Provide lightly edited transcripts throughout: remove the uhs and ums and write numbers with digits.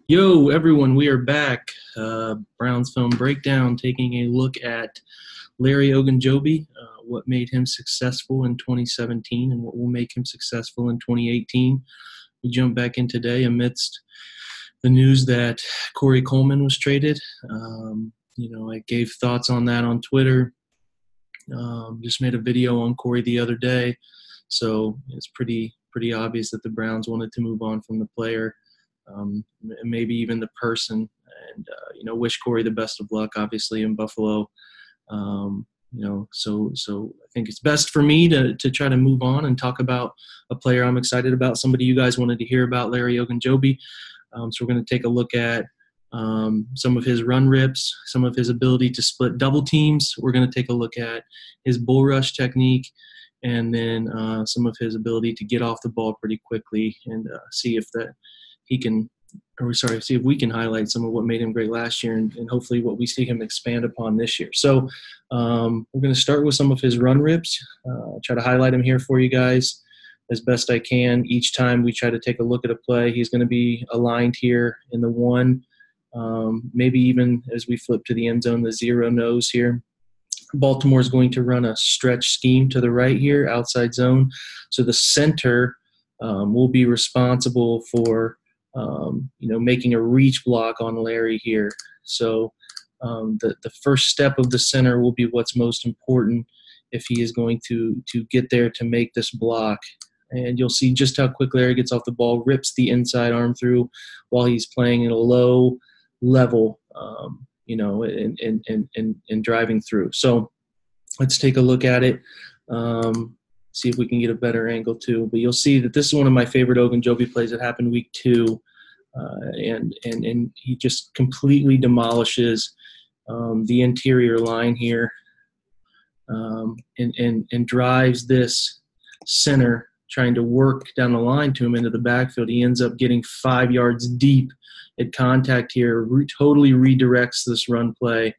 Yo, everyone, we are back. Browns film breakdown, taking a look at Larry Ogunjobi, what made him successful in 2017 and what will make him successful in 2018. We jump back in today amidst the news that Corey Coleman was traded. I gave thoughts on that on Twitter. Just made a video on Corey the other day, so it's pretty obvious that the Browns wanted to move on from the player. Maybe even the person, and wish Corey the best of luck, obviously in Buffalo. So I think it's best for me to try to move on and talk about a player I'm excited about, somebody you guys wanted to hear about, Larry Ogunjobi. So we're going to take a look at some of his run rips, some of his ability to split double teams. We're going to take a look at his bull rush technique, and then some of his ability to get off the ball pretty quickly, and see if we can highlight some of what made him great last year, and hopefully what we see him expand upon this year. So we're going to start with some of his run rips. Try to highlight him here for you guys as best I can. Each time we try to take a look at a play, he's going to be aligned here in the 1, maybe even as we flip to the end zone, the 0 nose here. Baltimore is going to run a stretch scheme to the right here, outside zone. So the center will be responsible for making a reach block on Larry here. So the first step of the center will be what's most important if he is going to get there to make this block. And you'll see just how quick Larry gets off the ball, rips the inside arm through while he's playing at a low level, and driving through. So let's take a look at it. See if we can get a better angle too. But you'll see that this is one of my favorite Ogunjobi plays that happened week 2. And he just completely demolishes the interior line here, and drives this center, trying to work down the line to him into the backfield. He ends up getting 5 yards deep at contact here, totally redirects this run play.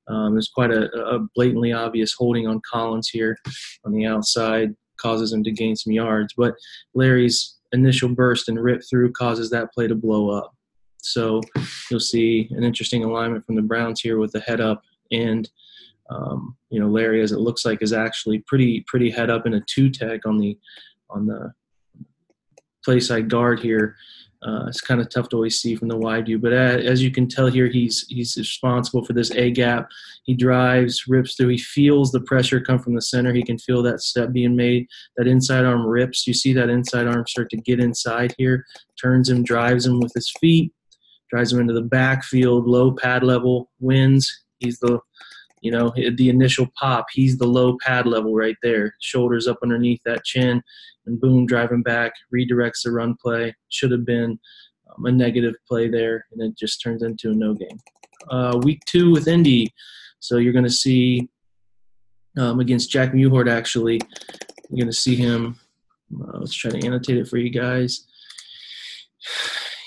There's quite a blatantly obvious holding on Collins here on the outside, causes him to gain some yards. But Larry's initial burst and rip through causes that play to blow up. So you'll see an interesting alignment from the Browns here with the head up. And, Larry, as it looks like, is actually pretty head up in a 2-tech on the play side guard here. It's kind of tough to always see from the wide view, but as you can tell here, he's responsible for this A gap. He drives, rips through. He feels the pressure come from the center. He can feel that step being made. That inside arm rips. You see that inside arm start to get inside here, turns him, drives him with his feet, drives him into the backfield, low pad level, wins. He's the initial pop. He's the low pad level right there. Shoulders up underneath that chin, and boom, driving back, redirects the run play. Should have been a negative play there, and it just turns into a no game. Week 2 with Indy. So you're going to see against Jack Muhort, actually, you're going to see him. Let's try to annotate it for you guys.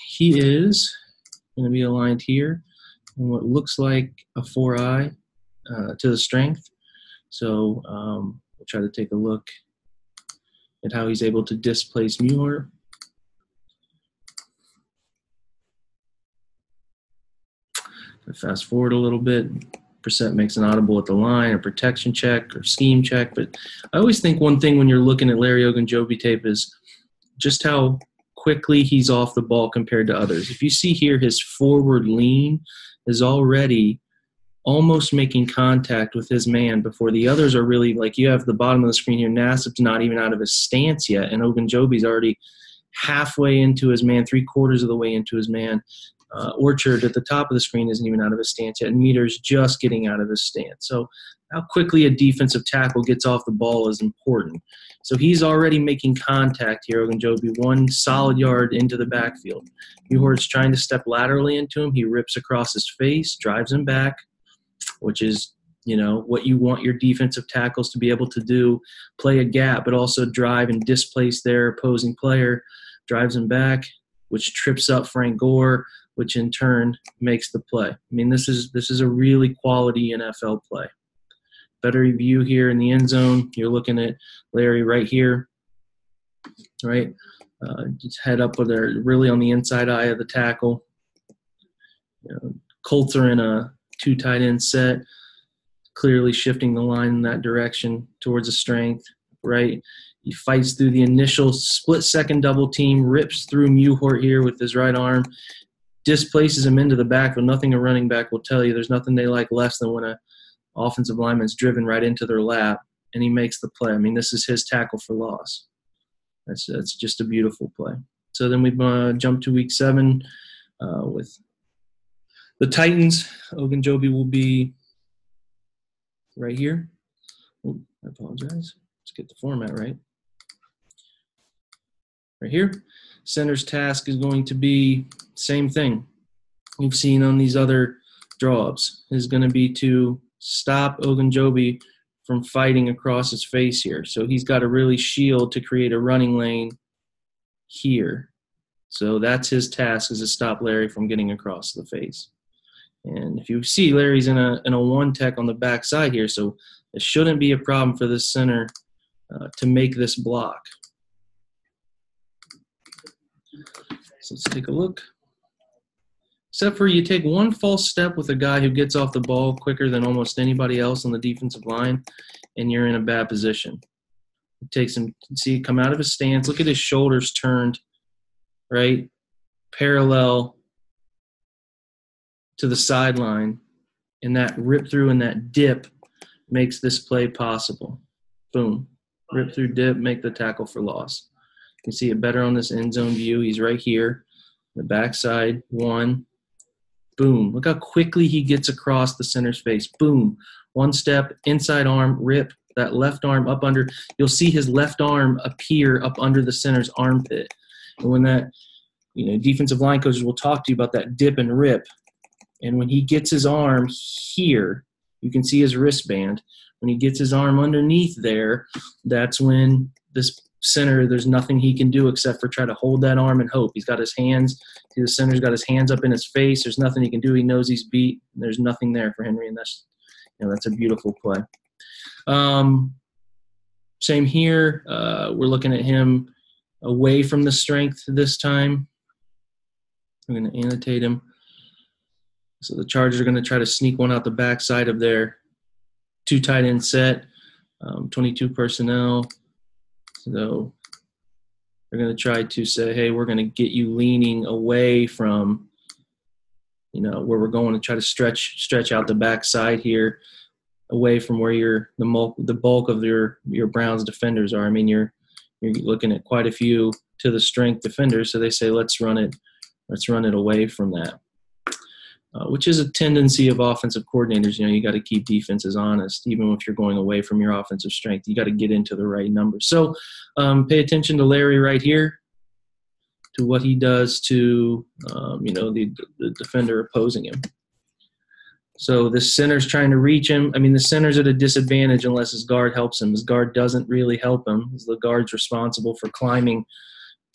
He is going to be aligned here in what looks like a 4-eye to the strength. So we'll try to take a look at how he's able to displace Mueller. Fast forward a little bit. Brissett makes an audible at the line, a protection check or scheme check. But I always think one thing when you're looking at Larry Ogunjobi tape is just how quickly he's off the ball compared to others. If you see here, his forward lean is already almost making contact with his man before the others are really, like, you have the bottom of the screen here, Nassib's not even out of his stance yet, and Ogunjobi's already halfway into his man, 3/4 of the way into his man. Orchard at the top of the screen isn't even out of his stance yet, and Meter's just getting out of his stance. So how quickly a defensive tackle gets off the ball is important. So he's already making contact here, Ogunjobi, 1 solid yard into the backfield. Muhort's trying to step laterally into him. He rips across his face, drives him back, which is, what you want your defensive tackles to be able to do, play a gap, but also drive and displace their opposing player, drives him back, which trips up Frank Gore, which in turn makes the play. I mean, this is a really quality NFL play. Better view here in the end zone. You're looking at Larry right here, right? Just head up with her, really on the inside eye of the tackle. Colts are in a 2 tight end set, clearly shifting the line in that direction towards a strength, right? He fights through the initial split-second double team, rips through Muhort here with his right arm, displaces him into the backfield. Nothing a running back will tell you. There's nothing they like less than when a offensive lineman's driven right into their lap, and he makes the play. I mean, this is his tackle for loss. That's just a beautiful play. So then we jump to week 7 with the Titans. Ogunjobi will be right here. Oh, I apologize. Let's get the format right. Right here. Center's task is going to be same thing we've seen on these other draw-ups. Is going to be to stop Ogunjobi from fighting across his face here. So he's got to really shield to create a running lane here. So that's his task, is to stop Larry from getting across the face. And if you see, Larry's in a 1-tech on the back side here, so it shouldn't be a problem for this center to make this block. So let's take a look. Except for you take one false step with a guy who gets off the ball quicker than almost anybody else on the defensive line, and you're in a bad position. It takes him, see, come out of his stance. Look at his shoulders turned, right, parallel to the sideline, and that rip through and that dip makes this play possible. Boom. Rip through dip, make the tackle for loss. You can see it better on this end zone view. He's right here, the backside, 1. Boom. Look how quickly he gets across the center's face. Boom. 1 step, inside arm, rip, that left arm up under. You'll see his left arm appear up under the center's armpit. And when that, defensive line coaches will talk to you about that dip and rip. And when he gets his arm here, you can see his wristband. When he gets his arm underneath there, that's when this center, there's nothing he can do except for try to hold that arm and hope. He's got his hands, the center's got his hands up in his face. There's nothing he can do. He knows he's beat. There's nothing there for Henry, and that's a beautiful play. Same here. We're looking at him away from the strength this time. I'm going to annotate him. So the Chargers are going to try to sneak one out the backside of their 2 tight end set, 22 personnel. So they're going to try to say, hey, we're going to get you leaning away from, where we're going to try to stretch out the backside here, away from where the bulk of your Browns defenders are. I mean, you're looking at quite a few to the strength defenders. So they say, let's run it away from that. Which is a tendency of offensive coordinators. You got to keep defenses honest, even if you're going away from your offensive strength. You got to get into the right numbers. So pay attention to Larry right here, to what he does to, the defender opposing him. So the center's trying to reach him. I mean, the center's at a disadvantage unless his guard helps him. His guard doesn't really help him. The guard's responsible for climbing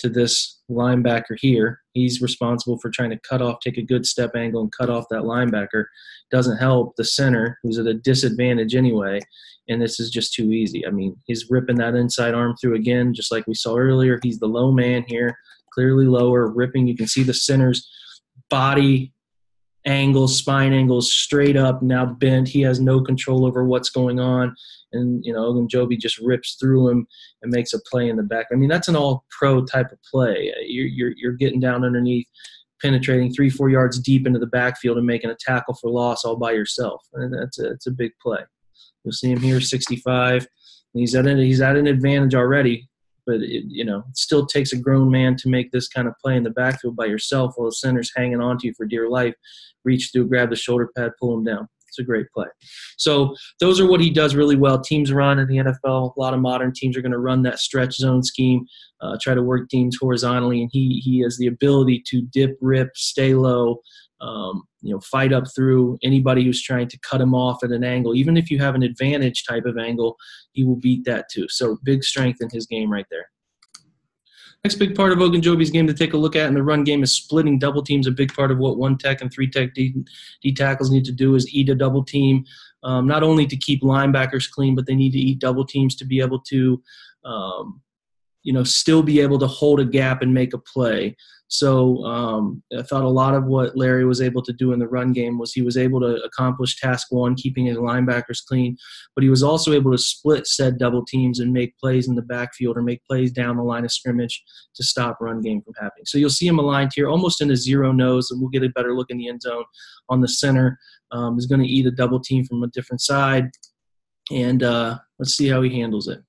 to this linebacker here. He's responsible for trying to take a good step angle and cut off that linebacker. Doesn't help the center, who's at a disadvantage anyway, and this is just too easy. I mean, he's ripping that inside arm through again, just like we saw earlier. He's the low man here, clearly lower, ripping. You can see the center's body angles, spine angles straight up, now bent. He has no control over what's going on. And, Ogunjobi just rips through him and makes a play in the back. I mean, that's an all-pro type of play. You're getting down underneath, penetrating 3-4 yards deep into the backfield and making a tackle for loss all by yourself. And it's a big play. You'll see him here, 65. He's at an advantage already, but it still takes a grown man to make this kind of play in the backfield by yourself while the center's hanging on to you for dear life. Reach through, grab the shoulder pad, pull him down. It's a great play. So those are what he does really well. Teams run in the NFL. A lot of modern teams are going to run that stretch zone scheme, try to work teams horizontally, and he has the ability to dip, rip, stay low, fight up through anybody who's trying to cut him off at an angle. Even if you have an advantage type of angle, he will beat that too. So big strength in his game right there. Next big part of Ogunjobi's game to take a look at in the run game is splitting double teams. A big part of what 1-tech and 3-tech D tackles need to do is eat a double team, not only to keep linebackers clean, but they need to eat double teams to be able to still be able to hold a gap and make a play. So I thought a lot of what Larry was able to do in the run game was he was able to accomplish task one, keeping his linebackers clean, but he was also able to split said double teams and make plays in the backfield or make plays down the line of scrimmage to stop run game from happening. So you'll see him aligned here almost in a zero nose, and we'll get a better look in the end zone on the center. Is going to eat a double team from a different side, and let's see how he handles it.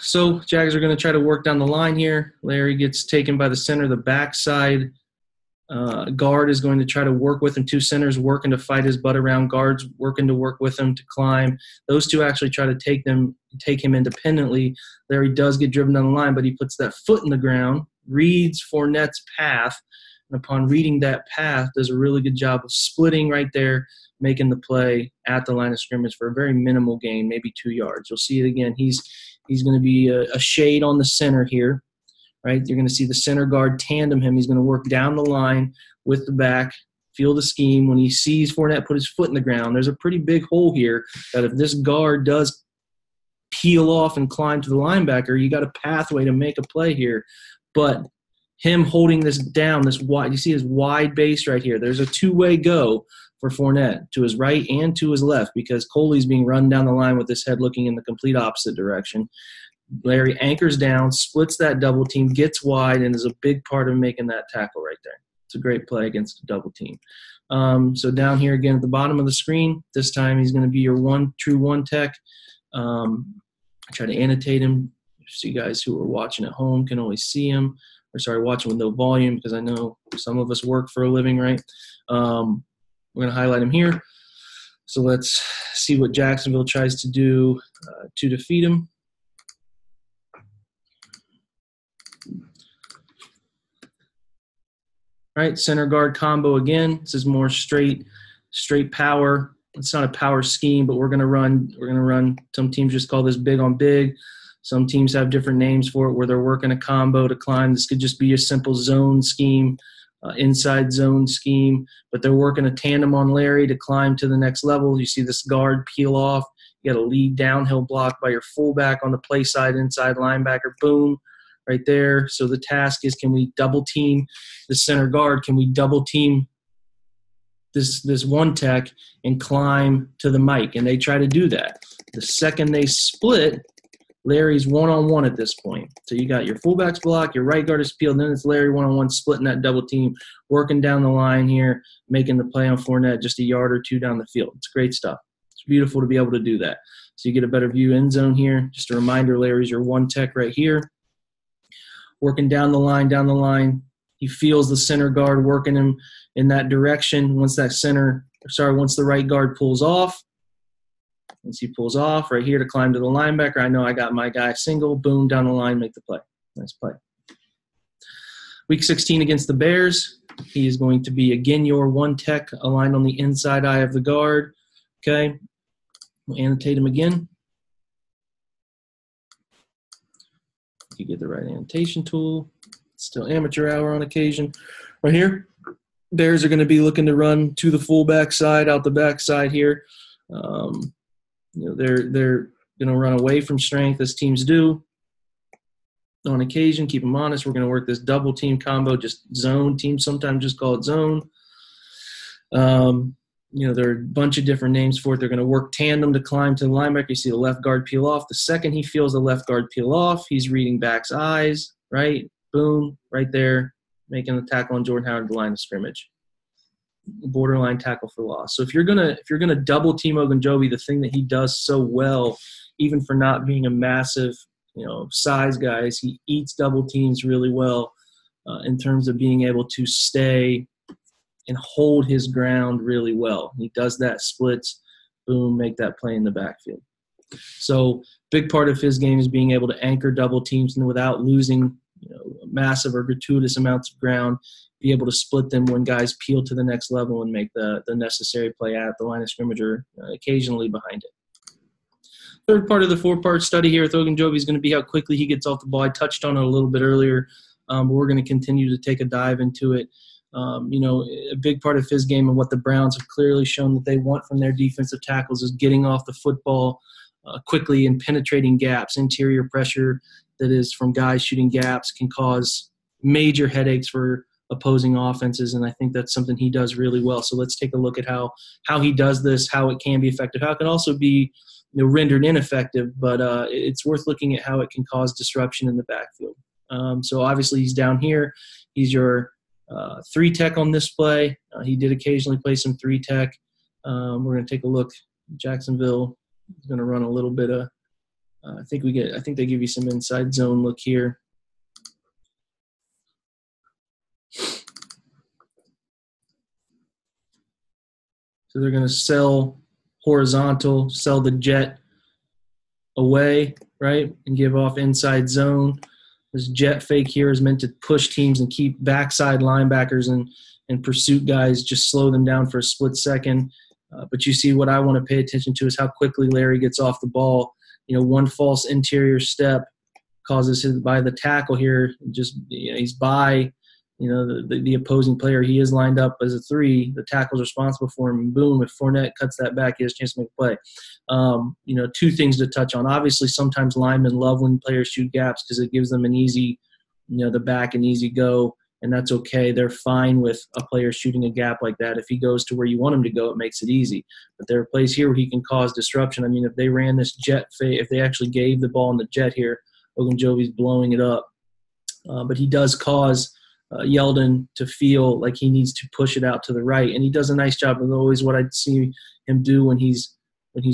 So Jags are going to try to work down the line here. Larry gets taken by the center, the backside. Guard is going to try to work with him. Two centers working to fight his butt around. Guards working to work with him to climb. Those two actually try to take him independently. Larry does get driven down the line, but he puts that foot in the ground, reads Fournette's path, and upon reading that path, does a really good job of splitting right there, making the play at the line of scrimmage for a very minimal gain, maybe 2 yards. You'll see it again. He's going to be a shade on the center here, right? You're going to see the center guard tandem him. He's going to work down the line with the back, feel the scheme. When he sees Fournette put his foot in the ground, there's a pretty big hole here that if this guard does peel off and climb to the linebacker, you got a pathway to make a play here. But him holding this down, this wide, you see his wide base right here. There's a two-way go for Fournette, to his right and to his left, because Coley's being run down the line with his head looking in the complete opposite direction. Larry anchors down, splits that double team, gets wide, and is a big part of making that tackle right there. It's a great play against a double team. So down here again at the bottom of the screen, this time he's going to be your true one tech. I try to annotate him so you guys who are watching at home can only see him. Watching with no volume, because I know some of us work for a living, right? We're going to highlight him here. So let's see what Jacksonville tries to do to defeat him. All right, center guard combo again. This is more straight power. It's not a power scheme, but we're going to run. Some teams just call this big on big. Some teams have different names for it where they're working a combo to climb. This could just be a simple zone scheme. Inside zone scheme, but they're working a tandem on Larry to climb to the next level. You see this guard peel off. You got a lead downhill block by your fullback on the play side, inside linebacker. Boom, right there. So the task is, can we double team the center guard? Can we double team this one tech and climb to the mic? And they try to do that. The second they split, Larry's one-on-one at this point. So you got your fullback's block, your right guard is peeled, then it's Larry one-on-one splitting that double team, working down the line here, making the play on Fournette just a yard or two down the field. It's great stuff. It's beautiful to be able to do that. So you get a better view end zone here. Just a reminder, Larry's your one tech right here. Working down the line. He feels the center guard working him in that direction. Once the right guard pulls off, once he pulls off right here to climb to the linebacker, I know I got my guy single, boom, down the line, make the play. Nice play. Week 16 against the Bears. He is going to be, again, your one tech aligned on the inside eye of the guard. Okay. We'll annotate him again. You get the right annotation tool. Still amateur hour on occasion. Right here, Bears are going to be looking to run to the fullback side, out the back side here. They're going to run away from strength, as teams do. On occasion, keep them honest. We're going to work this double team combo, just zone. Teams sometimes just call it zone. There are a bunch of different names for it. They're going to work tandem to climb to the linebacker. You see the left guard peel off. The second he feels the left guard peel off, he's reading back's eyes, right? Boom, right there, making the tackle on Jordan Howard at the line of scrimmage. Borderline tackle for loss. So if you're gonna double team Ogunjobi, the thing that he does so well, even for not being a massive, size guy, is he eats double teams really well in terms of being able to stay and hold his ground really well. He does that, splits, boom, make that play in the backfield. So big part of his game is being able to anchor double teams and without losing massive or gratuitous amounts of ground, be able to split them when guys peel to the next level and make the necessary play at the line of scrimmage or occasionally behind it. Third part of the four-part study here with Ogunjobi is going to be how quickly he gets off the ball. I touched on it a little bit earlier, but we're going to continue to take a dive into it. A big part of his game and what the Browns have clearly shown that they want from their defensive tackles is getting off the football quickly and penetrating gaps. Interior pressure that is from guys shooting gaps can cause major headaches for opposing offenses, and I think that's something he does really well. So let's take a look at how he does this, how it can be effective, how it can also be rendered ineffective, but it's worth looking at how it can cause disruption in the backfield. So obviously he's down here. He's your 3-tech on this play. He did occasionally play some 3-tech. We're going to take a look. Jacksonville is going to run a little bit of I think they give you some inside zone look here. So they're going to sell horizontal, sell the jet away, right, and give off inside zone. This jet fake here is meant to push teams and keep backside linebackers and pursuit guys, just slow them down for a split second. But you see what I want to pay attention to is how quickly Larry gets off the ball. One false interior step causes his by the tackle here. Just he's by the opposing player. He is lined up as a 3. The tackle's responsible for him. And boom! If Fournette cuts that back, he has a chance to make a play. 2 things to touch on. Obviously, sometimes linemen love when players shoot gaps because it gives them an easy, the back and easy go. And that's okay. They're fine with a player shooting a gap like that. If he goes to where you want him to go, it makes it easy. But there are plays here where he can cause disruption. I mean, if they ran this jet fade, if they actually gave the ball in the jet here, Ogunjobi's blowing it up. But he does cause Yeldon to feel like he needs to push it out to the right. And he does a nice job. And always what I'd see him do when he's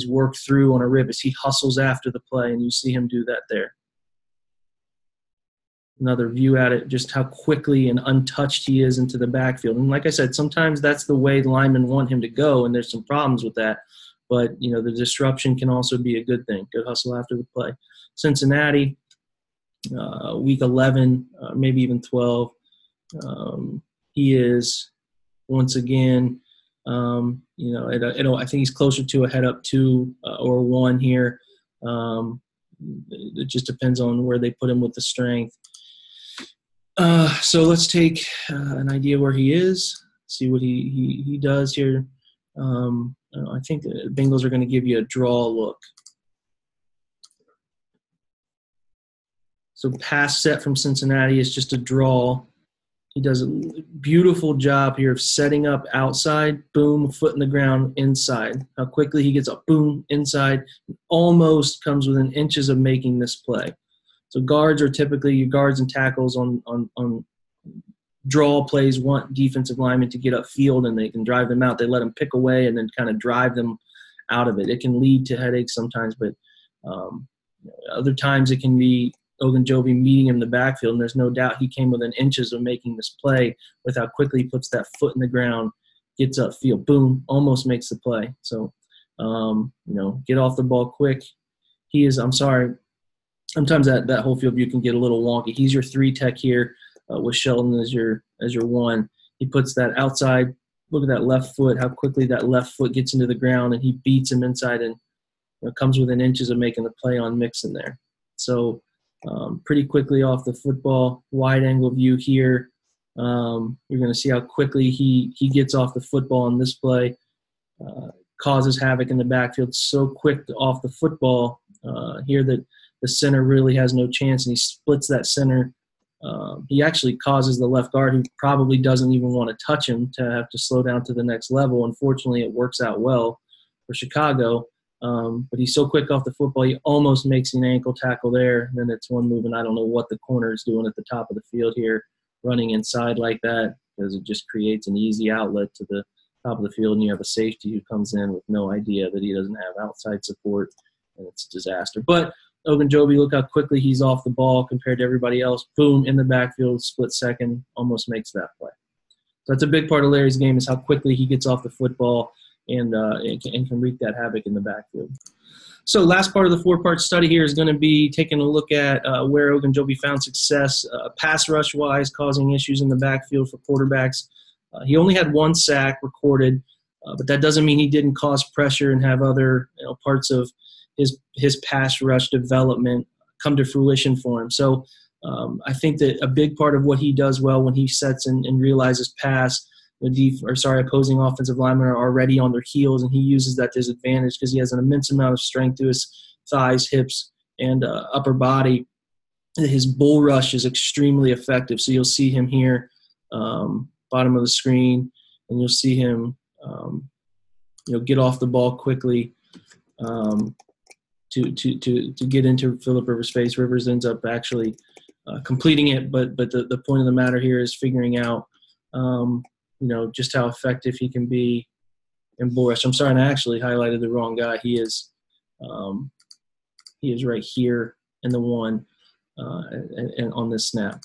worked through on a rip is he hustles after the play, and you see him do that there. Another view at it, just how quickly and untouched he is into the backfield. And like I said, sometimes that's the way the linemen want him to go, and there's some problems with that. But, the disruption can also be a good thing. Good hustle after the play. Cincinnati, week 11, maybe even 12. He is, once again, I think he's closer to a head up 2 or 1 here. It just depends on where they put him with the strength. So let's take an idea where he is, see what he does here. I think the Bengals are going to give you a draw look. So pass set from Cincinnati is just a draw. He does a beautiful job here of setting up outside, boom, foot in the ground, inside. How quickly he gets up, boom, inside, almost comes within inches of making this play. So guards are typically your guards and tackles on draw plays want defensive linemen to get upfield, and they can drive them out. They let them pick away and then kind of drive them out of it. It can lead to headaches sometimes, but other times it can be Ogunjobi meeting him in the backfield, and there's no doubt he came within inches of making this play with how quickly he puts that foot in the ground, gets upfield, boom, almost makes the play. So, get off the ball quick. Sometimes that whole field view can get a little wonky. He's your 3-tech here with Shelton as your 1. He puts that outside. Look at that left foot, how quickly that left foot gets into the ground, and he beats him inside and comes within inches of making the play on Mixon there. So pretty quickly off the football, wide angle view here. You're going to see how quickly he gets off the football on this play, causes havoc in the backfield. So quick off the football here that the center really has no chance, and he splits that center. He actually causes the left guard, who probably doesn't even want to touch him, to have to slow down to the next level. Unfortunately, it works out well for Chicago. But he's so quick off the football, he almost makes an ankle tackle there. And then it's one move, and I don't know what the corner is doing at the top of the field here, running inside like that, because it just creates an easy outlet to the top of the field, and you have a safety who comes in with no idea that he doesn't have outside support, and it's a disaster. But Ogunjobi, look how quickly he's off the ball compared to everybody else. Boom, in the backfield, split second, almost makes that play. So that's a big part of Larry's game, is how quickly he gets off the football and can wreak that havoc in the backfield. So last part of the 4-part study here is going to be taking a look at where Ogunjobi found success pass rush-wise, causing issues in the backfield for quarterbacks. He only had 1 sack recorded, but that doesn't mean he didn't cause pressure and have other parts of his pass rush development come to fruition for him. So I think that a big part of what he does well when he sets and realizes pass, opposing offensive linemen are already on their heels, and he uses that to his advantage because he has an immense amount of strength to his thighs, hips, and upper body. His bull rush is extremely effective. So you'll see him here, bottom of the screen, and you'll see him, get off the ball quickly to get into Phillip Rivers' face. Rivers ends up actually completing it, but the point of the matter here is figuring out, just how effective he can be in bull rush. I'm sorry, and I actually highlighted the wrong guy. He is right here in the one. And on this snap.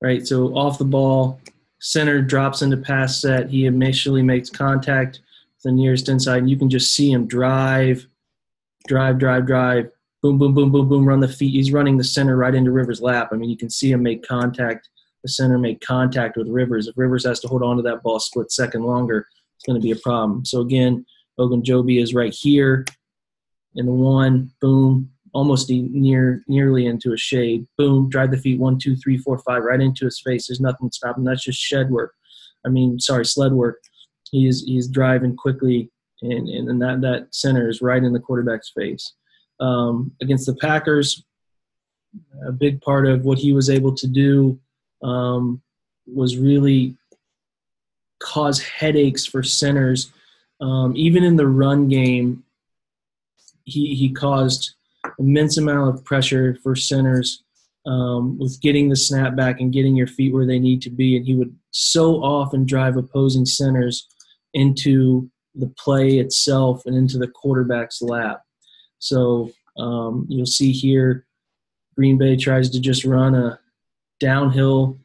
Right, so off the ball, center drops into pass set. He initially makes contact with the nearest inside, and you can just see him drive, boom, boom, boom, boom, boom, run the feet. He's running the center right into Rivers' lap. I mean, you can see him make contact, the center make contact with Rivers. If Rivers has to hold on to that ball a split second longer, it's going to be a problem. So again, Ogunjobi is right here in the one, boom, almost nearly into a shade, boom, drive the feet 1, 2, 3, 4, 5 right into his face. There's nothing stopping. That's just sled work. He's driving quickly, and that center is right in the quarterback's face. Against the Packers, a big part of what he was able to do was really cause headaches for centers. Even in the run game, he caused immense amount of pressure for centers with getting the snap back and getting your feet where they need to be. And he would so often drive opposing centers into the play itself and into the quarterback's lap. So you'll see here, Green Bay tries to just run a downhill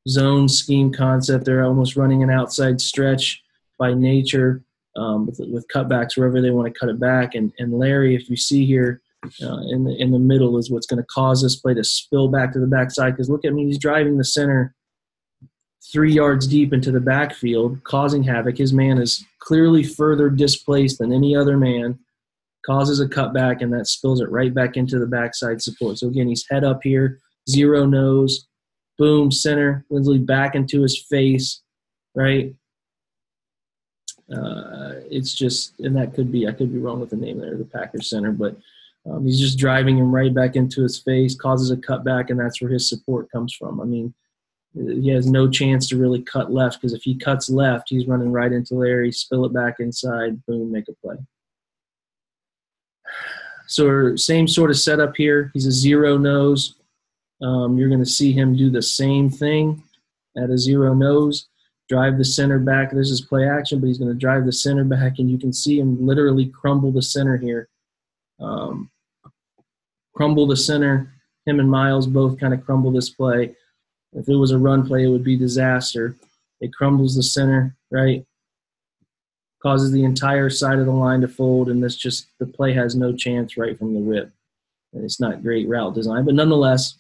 zone scheme concept. They're almost running an outside stretch by nature. With cutbacks wherever they want to cut it back. And Larry, if you see here in the middle, is what's going to cause this play to spill back to the backside. Because look at me, he's driving the center 3 yards deep into the backfield, causing havoc. His man is clearly further displaced than any other man, causes a cutback, and that spills it right back into the backside support. So again, he's head up here, zero nose, boom, center, Lindsley back into his face, right? It's just, and that could be, I could be wrong with the name there, the Packers center, but he's just driving him right back into his face, causes a cutback, and that's where his support comes from. I mean, he has no chance to really cut left, because if he cuts left, he's running right into Larry, spill it back inside, boom, make a play. So same sort of setup here. He's a zero nose. You're going to see him do the same thing at a zero nose. Drive the center back. This is play action, but he's going to drive the center back, and you can see him literally crumble the center here. Crumble the center. Him and Miles both kind of crumble this play. If it was a run play, it would be disaster. It crumbles the center, right? Causes the entire side of the line to fold, and the play has no chance right from the rip. And it's not great route design, but nonetheless,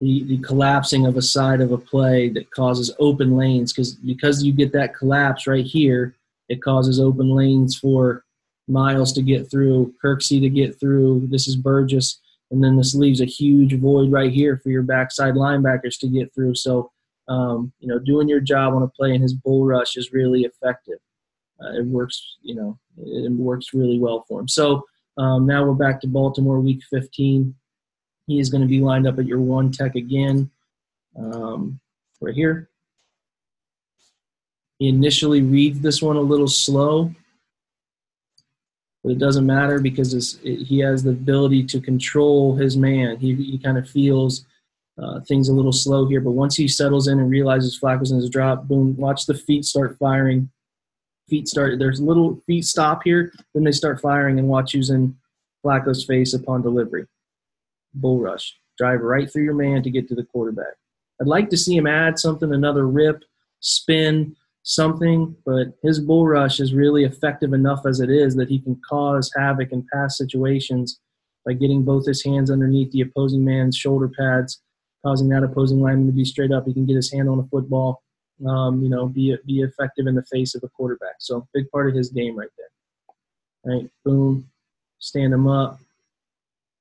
the collapsing of a side of a play that causes open lanes, because you get that collapse right here, it causes open lanes for Miles to get through, Kirksey to get through. This is Burgess, and then this leaves a huge void right here for your backside linebackers to get through. So, doing your job on a play in his bull rush is really effective. It works, it works really well for him. So now we're back to Baltimore, week 15. He is going to be lined up at your one tech again, right here. He initially reads this one a little slow, but it doesn't matter because he has the ability to control his man. He kind of feels things a little slow here, but once he settles in and realizes Flacco's in his drop, boom, watch the feet start firing. There's little feet stop here, then they start firing, and watch who's in Flacco's face upon delivery. Bull rush. Drive right through your man to get to the quarterback. I'd like to see him add something, another rip, spin, something, but his bull rush is really effective enough as it is that he can cause havoc in pass situations by getting both his hands underneath the opposing man's shoulder pads, causing that opposing lineman to be straight up. He can get his hand on the football, be effective in the face of a quarterback. So big part of his game right there. right? Boom, stand him up.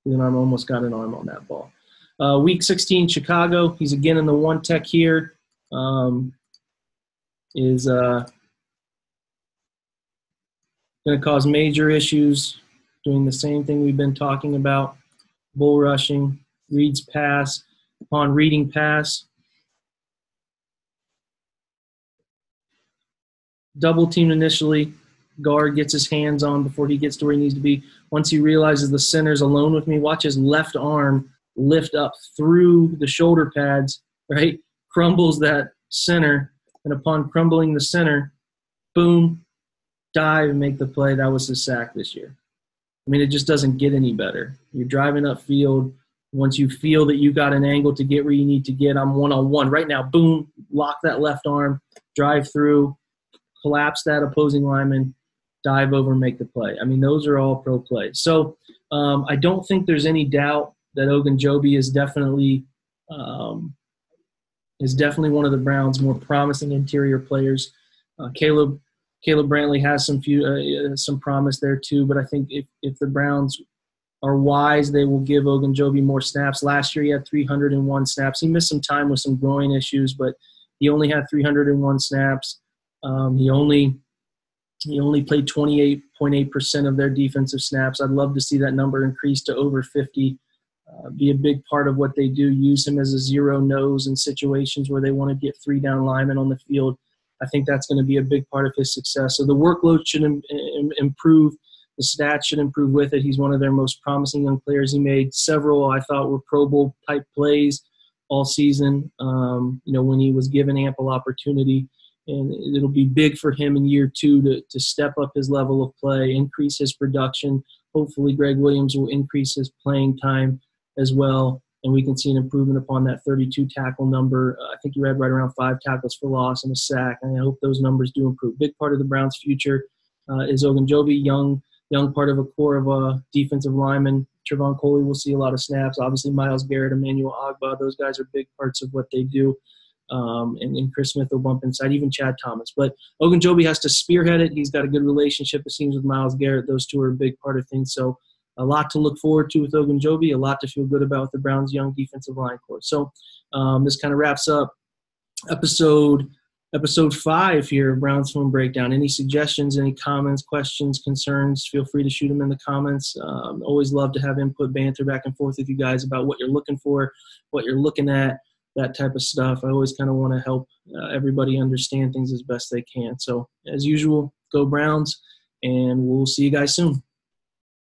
And I almost got an arm on that ball. Week 16, Chicago. He's again in the one tech here. Is going to cause major issues, doing the same thing we've been talking about. Bull rushing, reads pass. Upon reading pass, double team initially. Guard gets his hands on before he gets to where he needs to be. Once he realizes the center's alone with me, watch his left arm lift up through the shoulder pads, right? Crumbles that center, and upon crumbling the center, boom, dive and make the play. That was his sack this year. I mean, it just doesn't get any better. You're driving upfield. Once you feel that you got an angle to get where you need to get, I'm one-on-one. Right now, boom, lock that left arm, drive through, collapse that opposing lineman, dive over and make the play. I mean, those are all pro plays. So I don't think there's any doubt that Ogunjobi is definitely one of the Browns' more promising interior players. Caleb Brantley has some promise there too, but I think if the Browns are wise, they will give Ogunjobi more snaps. Last year he had 301 snaps. He missed some time with some groin issues, but he only had 301 snaps. He only played 28.8% of their defensive snaps. I'd love to see that number increase to over 50. Be a big part of what they do. Use him as a zero nose in situations where they want to get 3 down linemen on the field. I think that's going to be a big part of his success. So the workload should improve. The stats should improve with it. He's one of their most promising young players. He made several, I thought, were Pro Bowl type plays all season, when he was given ample opportunity. And it'll be big for him in year 2 to step up his level of play, increase his production. Hopefully Greg Williams will increase his playing time as well, and we can see an improvement upon that 32 tackle number. I think he read right around 5 tackles for loss and a sack, and I hope those numbers do improve. Big part of the Browns' future is Ogunjobi, young part of a core of defensive linemen. Trevon Coley will see a lot of snaps. Obviously, Myles Garrett, Emmanuel Ogbah, those guys are big parts of what they do. And Chris Smith will bump inside, even Chad Thomas. But Ogunjobi has to spearhead it. He's got a good relationship, it seems, with Myles Garrett. Those two are a big part of things. So a lot to look forward to with Ogunjobi, a lot to feel good about with the Browns' young defensive line core. So this kind of wraps up episode 5 here of Browns Film Breakdown. Any suggestions, any comments, questions, concerns, feel free to shoot them in the comments. Always love to have input, banter back and forth with you guys about what you're looking for, what you're looking at, that type of stuff. I always kind of want to help everybody understand things as best they can. So as usual, go Browns, and we'll see you guys soon.